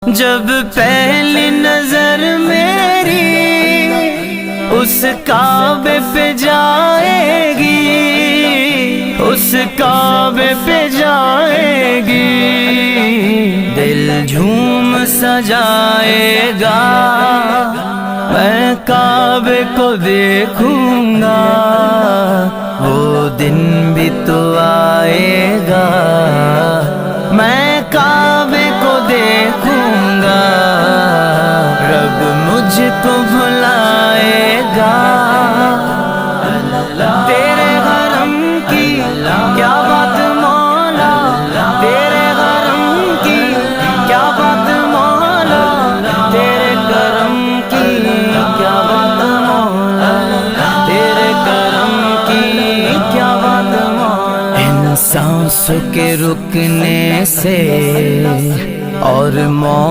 جب پہلی نظر میری اس کعبے پہ جائے گی، اس کعبے پہ جائے گی، دل جھوم سجائے گا، میں کعبے کو دیکھوں گا، وہ دن بھی تو آئے گا، میں کعبے کو دیکھوں گا، رب مجھ کو بھلائے گا، تیرے حرم کی کیا بات مولا، تیرے حرم کی کیا بات مولا، تیرے کرم کی کیا بات مولا، تیرے کرم کی کیا بات مولا۔ ان سانسوں کے رکنے سے اور موت